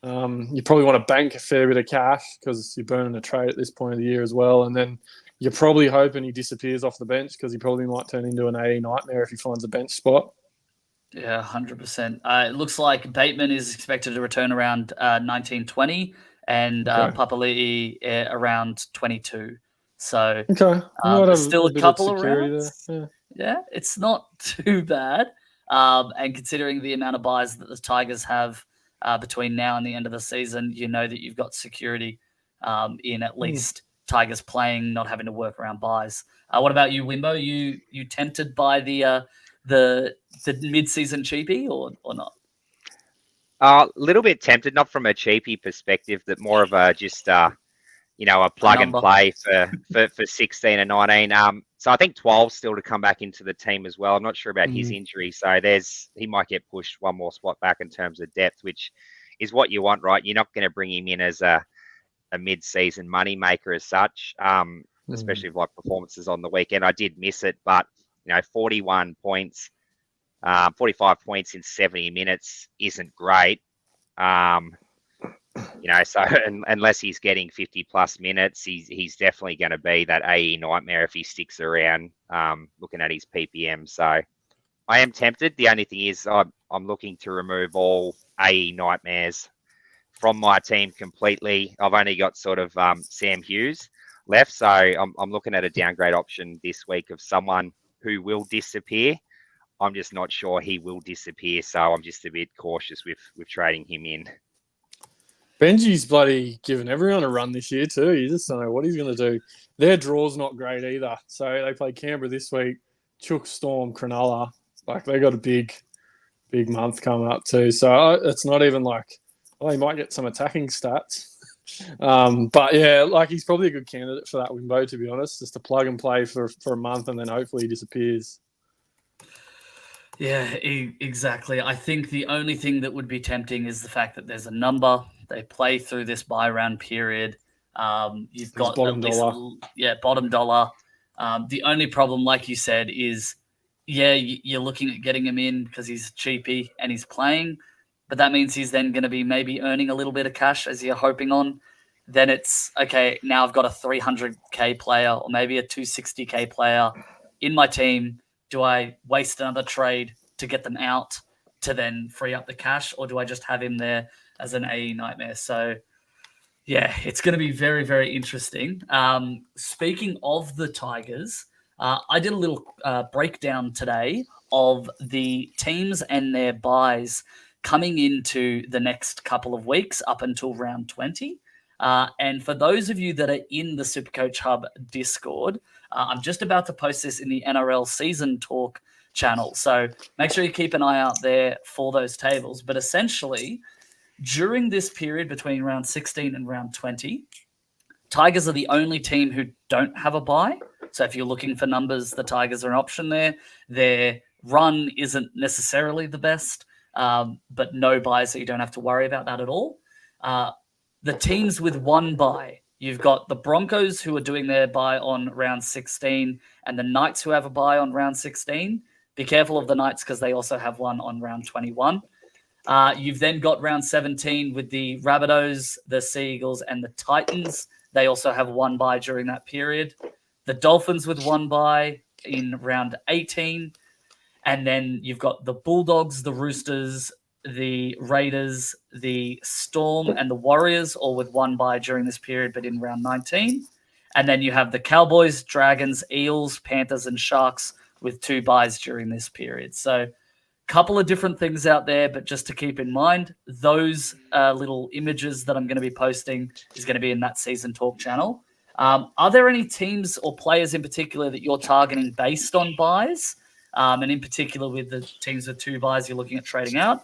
you probably want to bank a fair bit of cash because you're burning a trade at this point of the year as well. And then you're probably hoping he disappears off the bench because he probably might turn into an AE nightmare if he finds a bench spot. Yeah, 100%. It looks like Bateman is expected to return around 1920 and Papali'i around 22. So there's still a couple of rounds. Yeah, it's not too bad. And considering the amount of buys that the Tigers have between now and the end of the season, you know that you've got security in at least Tigers playing, not having to work around buys. What about you, Wimbo? You tempted by the mid-season cheapie or not? A little bit tempted, not from a cheapie perspective, but more of a just a plug and play for 16 and 19. So I think 12 still to come back into the team as well. I'm not sure about his injury, so he might get pushed one more spot back in terms of depth, which is what you want, right? You're not going to bring him in as a mid-season moneymaker as such, especially with like performances on the weekend. I did miss it, but 41 points, 45 points in 70 minutes isn't great. So unless he's getting 50 plus minutes, he's definitely going to be that AE nightmare if he sticks around, looking at his PPM. So I am tempted. The only thing is I'm looking to remove all AE nightmares from my team completely. I've only got sort of Sam Hughes left. So I'm looking at a downgrade option this week of someone who will disappear. I'm just not sure he will disappear. So I'm just a bit cautious with trading him in. Benji's bloody giving everyone a run this year too. You just don't know what he's going to do. Their draw's not great either. So they play Canberra this week, Chook, Storm, Cronulla. Like they got a big month coming up too. So it's not even like, he might get some attacking stats. But yeah, like he's probably a good candidate for that Wimbo, to be honest, just to plug and play for a month and then hopefully he disappears. Yeah, exactly. I think the only thing that would be tempting is the fact that there's a number. They play through this buy round period. You've got bottom dollar. Bottom dollar. The only problem, like you said, is you're looking at getting him in because he's cheapy and he's playing, but that means he's then going to be maybe earning a little bit of cash as you're hoping on. Then it's okay. Now I've got a 300K player or maybe a 260K player in my team. Do I waste another trade to get them out to then free up the cash, or do I just have him there as an AE nightmare? So, yeah, it's going to be very, very interesting. Speaking of the Tigers, I did a little breakdown today of the teams and their buys coming into the next couple of weeks up until round 20. And for those of you that are in the Supercoach Hub Discord, I'm just about to post this in the NRL Season Talk channel. So make sure you keep an eye out there for those tables. But essentially, during this period between round 16 and round 20, Tigers are the only team who don't have a bye. So if you're looking for numbers, the Tigers are an option there. Their run isn't necessarily the best, but no buys, so you don't have to worry about that at all. the teams with one bye. You've got the Broncos who are doing their bye on round 16 and the Knights who have a bye on round 16. Be careful of the Knights because they also have one on round 21. You've then got round 17 with the Rabbitohs, the Sea Eagles, and the Titans. They also have one bye during that period. The Dolphins with one bye in round 18. And then you've got the Bulldogs, the Roosters, the Raiders, the Storm, and the Warriors, all with one bye during this period, but in round 19. And then you have the Cowboys, Dragons, Eels, Panthers, and Sharks with 2 byes during this period. So couple of different things out there, but just to keep in mind, those little images that I'm going to be posting is going to be in that Season Talk channel. Are there any teams or players in particular that you're targeting based on buys? And in particular with the teams with 2 byes, you're looking at trading out?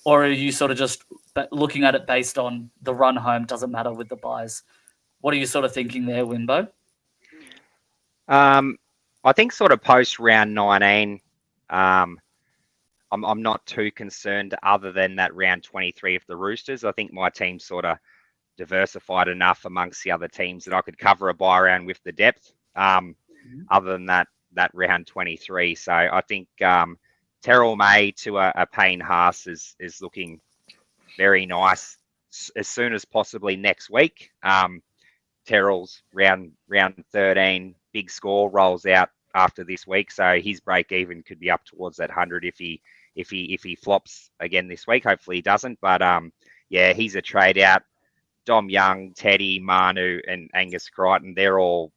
Or are you sort of just looking at it based on the run home, doesn't matter with the buys? What are you sort of thinking there, Wimbo? I think sort of post round 19, I'm not too concerned other than that round 23 of the Roosters. I think my team's sort of diversified enough amongst the other teams that I could cover a bye round with the depth. Other than that round 23. So I think Terrell May to a Payne Haas is looking very nice as soon as possibly next week. Terrell's round 13 big score rolls out after this week, so his break even could be up towards that 100 if he flops again this week. Hopefully he doesn't, but yeah, he's a trade out. Dom Young, Teddy, Manu, and Angus Crichton, they're all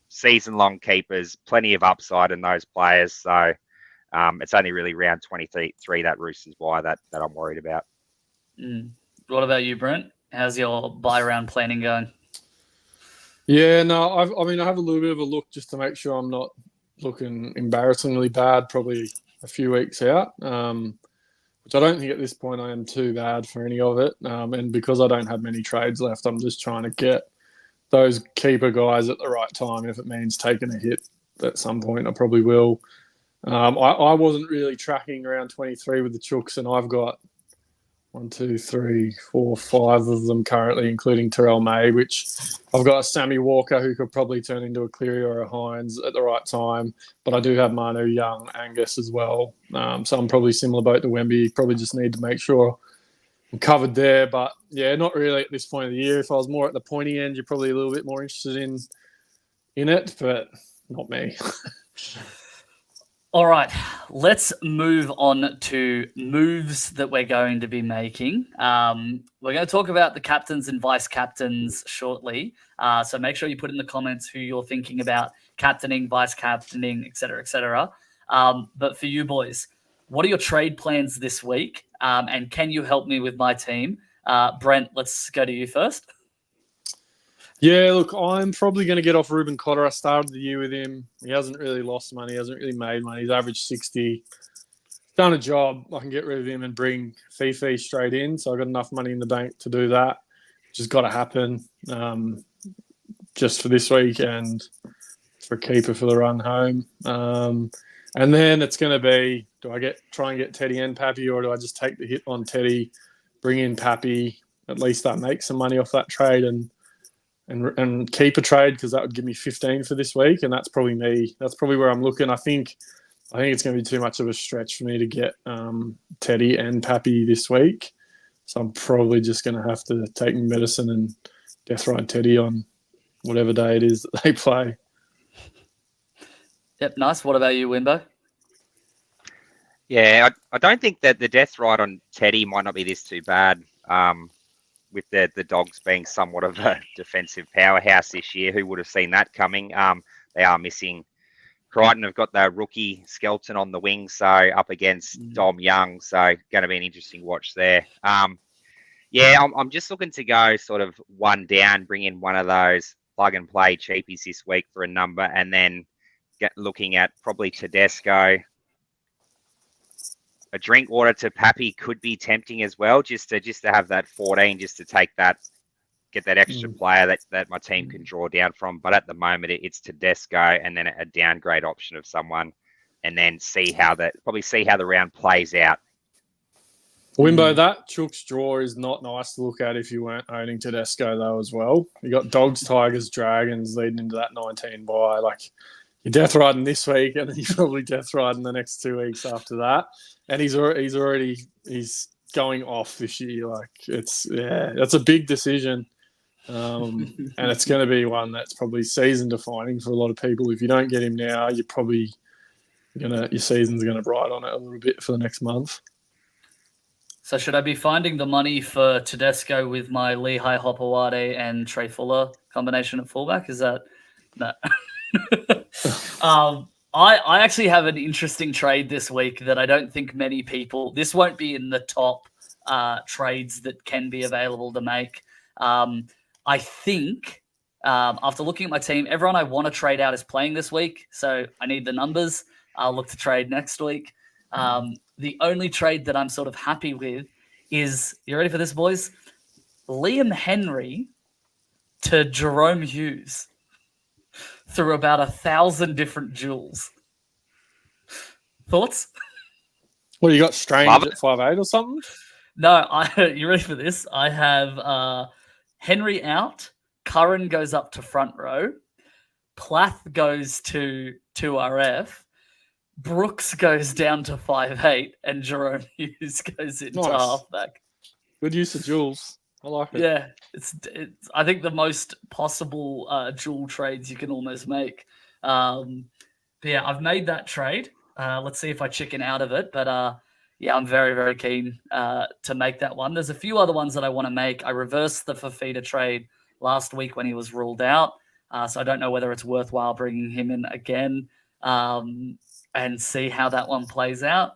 season-long keepers, plenty of upside in those players. So it's only really round 23, that Roosters bye, that I'm worried about. What about you, Brent? How's your bye round planning going? Yeah, no, I have a little bit of a look just to make sure I'm not looking embarrassingly bad, probably a few weeks out, which I don't think at this point I am too bad for any of it. And because I don't have many trades left, I'm just trying to get those keeper guys at the right time. If it means taking a hit at some point, I probably will. I wasn't really tracking around 23 with the Chooks, and I've got 1, 2, 3, 4, 5 of them currently, including Terrell May, which I've got a Sammy Walker who could probably turn into a Cleary or a Hines at the right time. But I do have Manu, Young, Angus as well. So I'm probably similar boat to Wemby. Probably just need to make sure I'm covered there. But yeah, not really at this point of the year. If I was more at the pointy end, you're probably a little bit more interested in it, but not me. All right, let's move on to moves that we're going to be making. We're going to talk about the captains and vice captains shortly. So make sure you put in the comments who you're thinking about captaining, vice captaining, et cetera, et cetera. But for you boys, what are your trade plans this week? And can you help me with my team? Brent, let's go to you first. Yeah, look, I'm probably going to get off Ruben Cotter. I started the year with him. He hasn't really lost money. He hasn't really made money. He's averaged 60. Done a job. I can get rid of him and bring Fifi straight in. So I've got enough money in the bank to do that, which has got to happen just for this week and for keeper for the run home. And then it's going to be, do I try and get Teddy and Pappy, or do I just take the hit on Teddy, bring in Pappy, at least that makes some money off that trade and keep a trade, because that would give me 15 for this week, and that's probably me. That's probably where I'm looking. I think it's going to be too much of a stretch for me to get Teddy and Pappy this week, so I'm probably just going to have to take medicine and death ride Teddy on whatever day it is that they play. Yep, nice. What about you, Wimbo? Yeah, I don't think that the death ride on Teddy might not be this too bad. With the Dogs being somewhat of a defensive powerhouse this year. Who would have seen that coming? They are missing Crichton. Have got their rookie Skelton on the wing, so up against Dom Young, so going to be an interesting watch there. Yeah, I'm just looking to go sort of one down, bring in one of those plug-and-play cheapies this week for a number, and then looking at probably Tedesco. A Drinkwater to Pappy could be tempting as well, just to have that 14, just to take that, get that extra player that my team can draw down from. But at the moment, it's Tedesco and then a downgrade option of someone, and then see how the round plays out. Wimbo, that Chooks draw is not nice to look at if you weren't owning Tedesco, though, as well. You got Dogs, Tigers, Dragons leading into that 19 bye. Like, you're death riding this week, and then you're probably death riding the next 2 weeks after that. And he's going off this year. Like, that's a big decision. And it's going to be one that's probably season defining for a lot of people. If you don't get him now, you're probably your season's going to ride on it a little bit for the next month. So should I be finding the money for Tedesco with my Lehigh Hopewade and Trey Fuller combination at fullback? Is that no? I actually have an interesting trade this week that I don't think many people. This won't be in the top trades that can be available to make. I think after looking at my team, everyone I want to trade out is playing this week, so I need the numbers. I'll look to trade next week. The only trade that I'm sort of happy with is, you ready for this, boys? Liam Henry to Jerome Hughes through about 1,000 different duels. Thoughts? What, you got Strange at 5'8" or something? No, you ready for this? I have Henry out, Curran goes up to front row, Plath goes to 2RF, Brooks goes down to 5'8", and Jerome Hughes goes into halfback. Good use of Jules. I like it. Yeah, it's I think the most possible dual trades you can almost make. But yeah, I've made that trade. Let's see if I chicken out of it. But yeah, I'm very, very keen to make that one. There's a few other ones that I want to make. I reversed the Fafita trade last week when he was ruled out. So I don't know whether it's worthwhile bringing him in again. And see how that one plays out.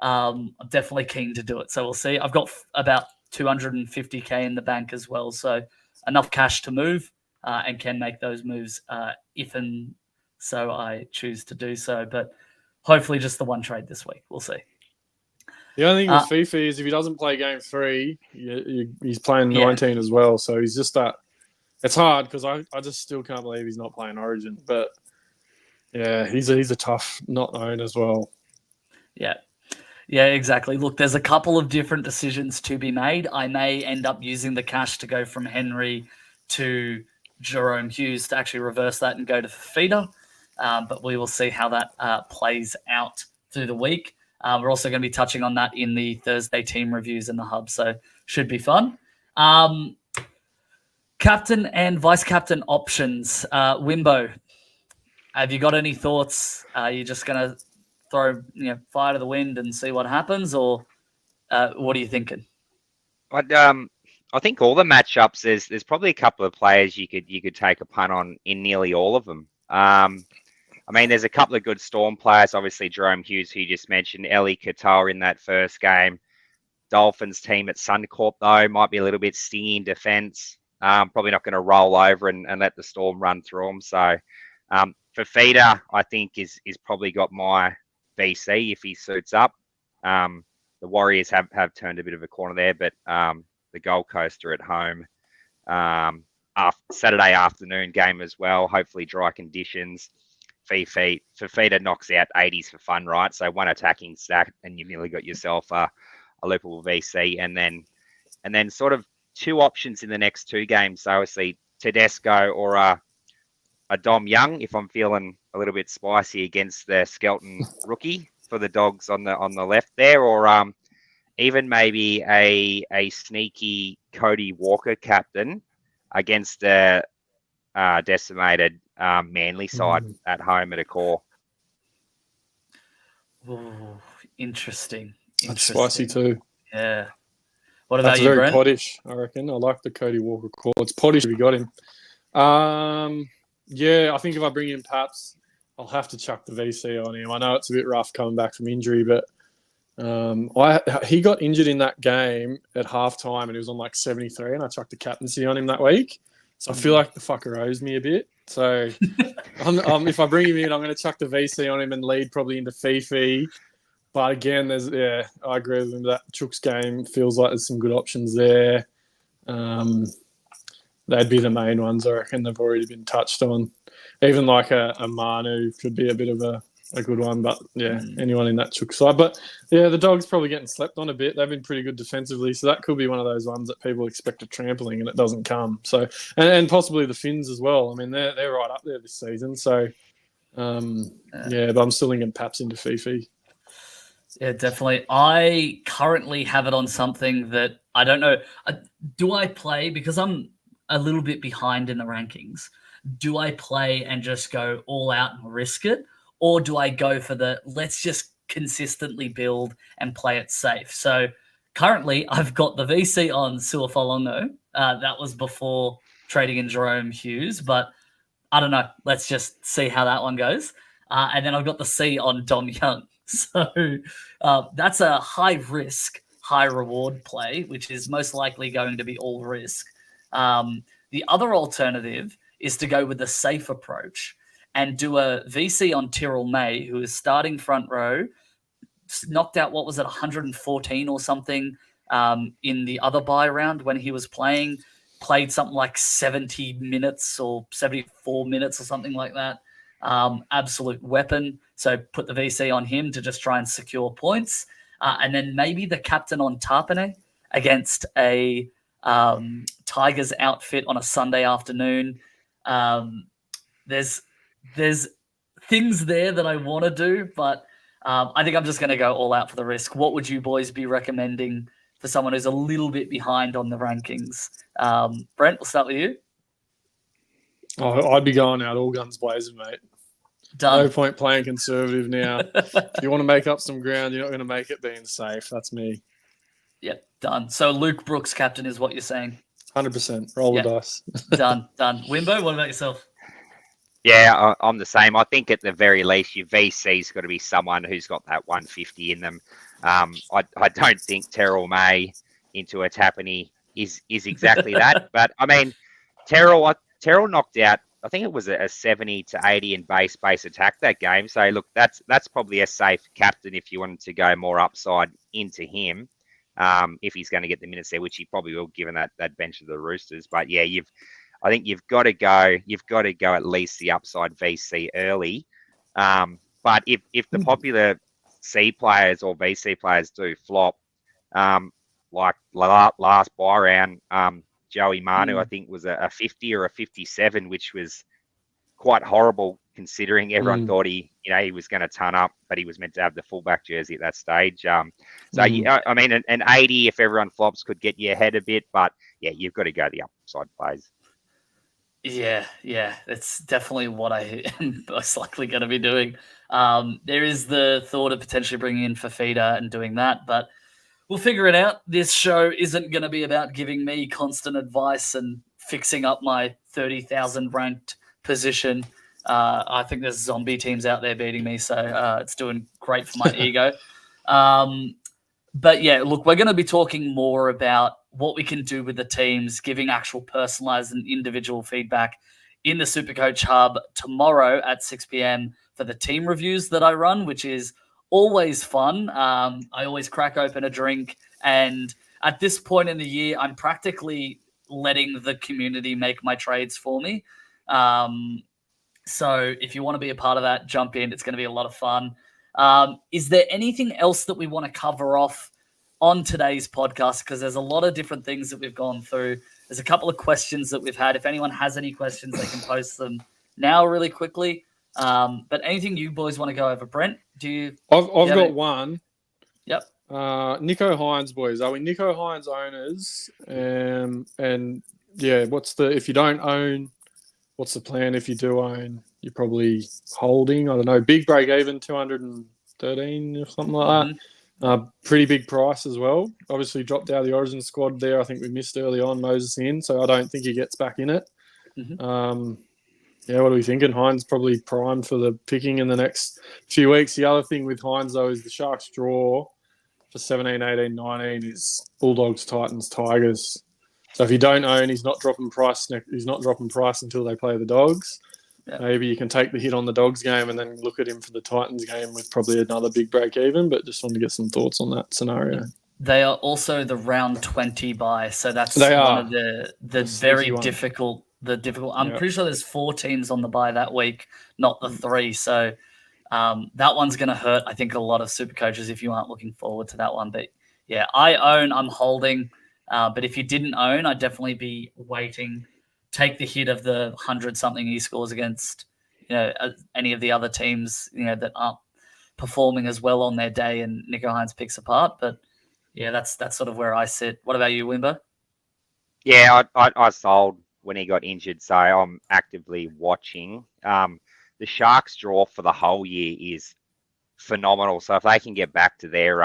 I'm definitely keen to do it. So we'll see. I've got about 250K in the bank as well. So enough cash to move and can make those moves if and so I choose to do so. But hopefully just the one trade this week. We'll see. The only thing with Fifi is if he doesn't play game 3, he's playing 19 as well. So he's just that. It's hard because I just still can't believe he's not playing Origin. But yeah, he's a tough not own as well. Yeah, exactly. Look, there's a couple of different decisions to be made. I may end up using the cash to go from Henry to Jerome Hughes to actually reverse that and go to Fafita. But we will see how that plays out through the week. We're also going to be touching on that in the Thursday team reviews in the hub, so should be fun. Captain and vice captain options. Wimbo, have you got any thoughts? Are you just going to throw fire to the wind and see what happens, or what are you thinking? I think all the matchups, there's probably a couple of players you could take a punt on in nearly all of them. I mean, there's a couple of good Storm players. Obviously, Jerome Hughes, who you just mentioned, Ellie Katoa in that first game. Dolphins team at Suncorp, though, might be a little bit stingy in defence. Probably not going to roll over and let the Storm run through them. So Fafita, I think, is probably got my VC if he suits up. The Warriors have turned a bit of a corner there, but the Gold Coast are at home. Saturday afternoon game as well, hopefully dry conditions. Fafita knocks out 80s for fun, right? So one attacking stack and you've nearly got yourself a loopable VC, and then sort of two options in the next two games. So obviously Tedesco or a Dom Young if I'm feeling a little bit spicy against the Skelton rookie for the Dogs on the left there, or even maybe a sneaky Cody Walker captain against the decimated Manly side at home at a core. Ooh, interesting. That's spicy too. Yeah. What about That's you, very Brent? pottish, I reckon. I like the Cody Walker call. It's pottish if you got him. Yeah, I think if I bring in Paps, I'll have to chuck the VC on him. I know it's a bit rough coming back from injury, but he got injured in that game at halftime and he was on like 73 and I chucked the captaincy on him that week. So I feel like the fucker owes me a bit. So if I bring him in, I'm going to chuck the VC on him and lead probably into Fifi. But again, I agree with him that Chook's game feels like there's some good options there. They'd be the main ones, I reckon. They've already been touched on. Even like a Manu could be a bit of a good one. But yeah, anyone in that Chook side. But yeah, the Dogs probably getting slept on a bit. They've been pretty good defensively, so that could be one of those ones that people expect a trampling and it doesn't come. So and possibly the Finns as well. I mean, they're right up there this season. So yeah, but I'm still thinking Paps into Fifi. Yeah, definitely. I currently have it on something that I don't know. Do I play, because I'm a little bit behind in the rankings? Do I play and just go all out and risk it? Or do I go for the let's just consistently build and play it safe? So currently I've got the VC on Suafolongo. That was before trading in Jerome Hughes, but I don't know. Let's just see how that one goes. And then I've got the C on Dom Young. So that's a high risk, high reward play, which is most likely going to be all risk. The other alternative is to go with the safe approach and do a VC on Tyrrell May, who is starting front row, knocked out, what was it, 114 or something in the other bye round when he was played something like 70 minutes or 74 minutes or something like that. Absolute weapon. So put the VC on him to just try and secure points. And then maybe the captain on Tarpane against a Tigers outfit on a Sunday afternoon. There's things there that I want to do, but I think I'm just going to go all out for the risk. What would you boys be recommending for someone who's a little bit behind on the rankings? Brent, we'll start with you. Oh, I'd be going out all guns blazing, mate. Done. No point playing conservative now. If you want to make up some ground, you're not going to make it being safe. That's me. Yep, done. So Luke Brooks, captain, is what you're saying. 100%. Roll the dice. Done. Wimbo, what about yourself? Yeah, I'm the same. I think at the very least, your VC's got to be someone who's got that 150 in them. I don't think Terrell May into a Tapani is exactly that. But, I mean, Terrell knocked out, I think it was a 70 to 80 in base attack that game. So, look, that's probably a safe captain if you wanted to go more upside into him, if he's going to get the minutes there, which he probably will, given that bench of the Roosters. But, yeah, I think you've got to go at least the upside VC early. But if the popular C players or VC players do flop, like last buy round, Joey Manu, I think, was a 50 or a 57, which was quite horrible considering everyone thought he was going to turn up, but he was meant to have the fullback jersey at that stage. I mean, an 80 if everyone flops could get you ahead a bit, but yeah, you've got to go the upside plays. Yeah, that's definitely what I am most likely going to be doing. There is the thought of potentially bringing in Fafita and doing that, but we'll figure it out. This show isn't going to be about giving me constant advice and fixing up my 30,000 ranked position. I think there's zombie teams out there beating me, so it's doing great for my ego. But yeah, look, we're going to be talking more about what we can do with the teams, giving actual personalized and individual feedback in the Supercoach Hub tomorrow at 6 p.m. for the team reviews that I run, which is always fun. I always crack open a drink, and at this point in the year, I'm practically letting the community make my trades for me. So if you want to be a part of that, jump in. It's going to be a lot of fun. Is there anything else that we want to cover off on today's podcast? Because there's a lot of different things that we've gone through. There's a couple of questions that we've had. If anyone has any questions, they can post them now really quickly. But anything you boys want to go over? Brent, do you? I've got one. Yep. Nico Hines, boys. Are we Nico Hines owners? And yeah, if you don't own, what's the plan? If you do own, you're probably holding. I don't know. Big break even, 213 or something like that. Pretty big price as well. Obviously dropped out of the Origin squad there. I think we missed early on Moses in, so I don't think he gets back in it. Yeah, what are we thinking? Hines probably primed for the picking in the next few weeks. The other thing with Hines, though, is the Sharks draw for 17, 18, 19 is Bulldogs, Titans, Tigers. So if you don't own, he's not dropping price. He's not dropping price until they play the Dogs. Yeah. Maybe you can take the hit on the Dogs game and then look at him for the Titans game with probably another big break even. But just wanted to get some thoughts on that scenario. They are also the round 20 buy, so that's one of the very difficult. I'm pretty sure there's 4 teams on the bye that week, not the 3. So That one's going to hurt, I think, a lot of super coaches if you aren't looking forward to that one. But yeah, I'm holding. But if you didn't own, I'd definitely be waiting. Take the hit of the 100-something he scores against, any of the other teams, that aren't performing as well on their day, and Nico Hines picks apart. But yeah, that's sort of where I sit. What about you, Wimbo? Yeah, I sold when he got injured, so I'm actively watching. The Sharks' draw for the whole year is phenomenal. So if they can get back to their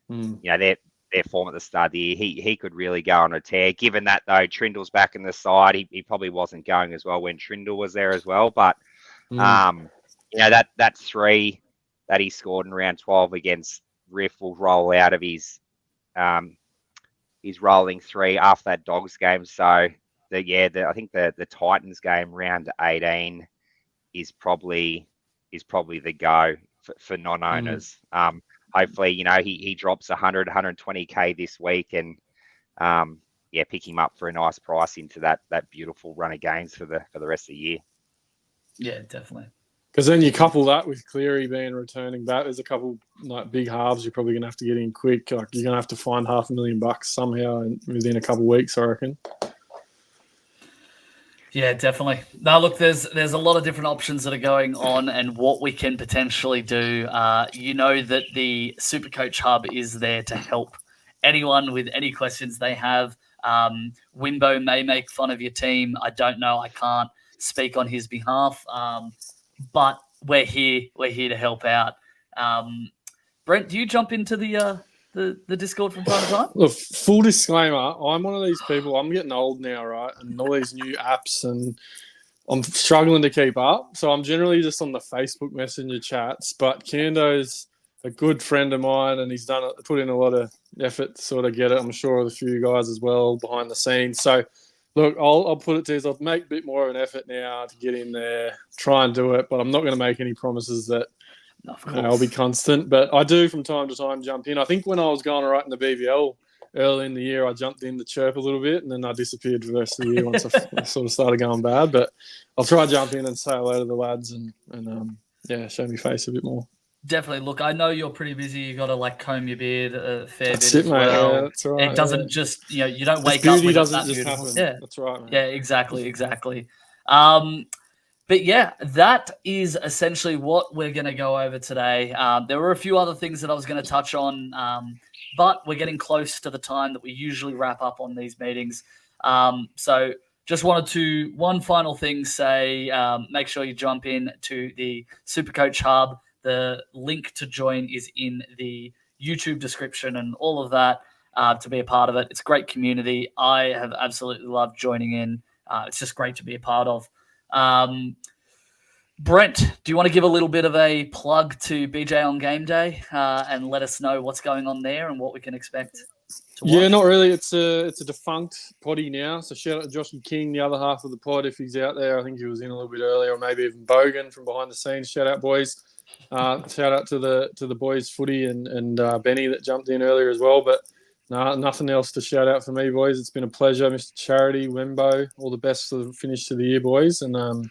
their form at the start of the year, he could really go on a tear. Given that though, Trindle's back in the side, he probably wasn't going as well when Trindle was there as well. But that 3 that he scored in round 12 against Riff will roll out of his rolling 3 after that Dogs game. So I think the Titans game round 18 is probably the go for non-owners. Hopefully, he drops 100, 120K this week, and pick him up for a nice price into that beautiful run of games for the rest of the year. Yeah, definitely. Because then you couple that with Cleary being returning back. There's a couple big halves you're probably going to have to get in quick. Like, you're going to have to find $500,000 somehow within a couple of weeks, I reckon. Yeah, definitely. Now, look, there's a lot of different options that are going on, and what we can potentially do. You know that the Supercoach Hub is there to help anyone with any questions they have. Wimbo may make fun of your team. I don't know. I can't speak on his behalf, but we're here. We're here to help out. Brent, do you jump into the Discord from time to time? Look, full disclaimer, I'm one of these people, I'm getting old now, right? And all these new apps, and I'm struggling to keep up. So I'm generally just on the Facebook Messenger chats. But Kando's a good friend of mine, and he's put in a lot of effort to sort of get it. I'm sure of a few guys as well behind the scenes. So look, I'll put it to you. I'll make a bit more of an effort now to get in there, try and do it. But I'm not going to make any promises that I'll be constant, but I do from time to time jump in. I think when I was going right in the BBL early in the year, I jumped in to chirp a little bit, and then I disappeared for the rest of the year once I sort of started going bad. But I'll try to jump in and say hello to the lads and show me face a bit more. Definitely. Look, I know you're pretty busy. You got to comb your beard a fair That's bit it, as well. Yeah, that's right. It doesn't just you don't wake beauty up with doesn't that just beautiful. happen. Yeah, that's right, man. Yeah, exactly. But yeah, that is essentially what we're going to go over today. There were a few other things that I was going to touch on, but we're getting close to the time that we usually wrap up on these meetings. So just wanted to, one final thing, say make sure you jump in to the Supercoach Hub. The link to join is in the YouTube description and all of that to be a part of it. It's a great community. I have absolutely loved joining in. It's just great to be a part of. Brent, do you want to give a little bit of a plug to BJ on Game Day and let us know what's going on there and what we can expect to watch? Yeah, not really. It's a defunct potty now. So shout out to Joshy King, the other half of the pod, if he's out there. I think he was in a little bit earlier, or maybe even Bogan from behind the scenes. Shout out, boys. Shout out to the boys footy and Benny that jumped in earlier as well. But nothing else to shout out for me, boys. It's been a pleasure, Mr. Charity, Wembo. All the best for the finish to the year, boys. And hope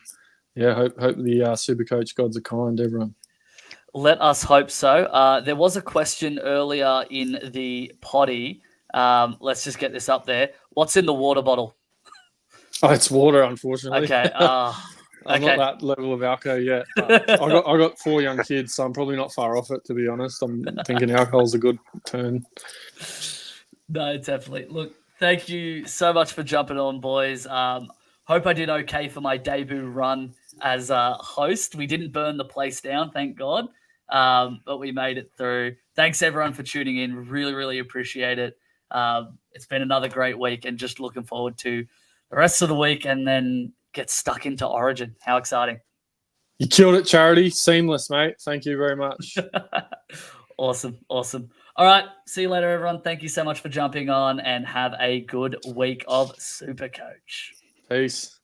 the Supercoach gods are kind, everyone. Let us hope so. There was a question earlier in the potty. Let's just get this up there. What's in the water bottle? Oh, it's water, unfortunately. Okay. I'm not that level of alco yet. I got 4 young kids, so I'm probably not far off it, to be honest. I'm thinking alcohol's a good turn. No, definitely. Look, thank you so much for jumping on, boys. Hope I did okay for my debut run as a host. We didn't burn the place down, thank God, but we made it through. Thanks, everyone, for tuning in. Really, really appreciate it. It's been another great week, and just looking forward to the rest of the week and then get stuck into Origin. How exciting. You killed it, Charity. Seamless, mate. Thank you very much. Awesome. All right. See you later, everyone. Thank you so much for jumping on, and have a good week of Supercoach. Peace.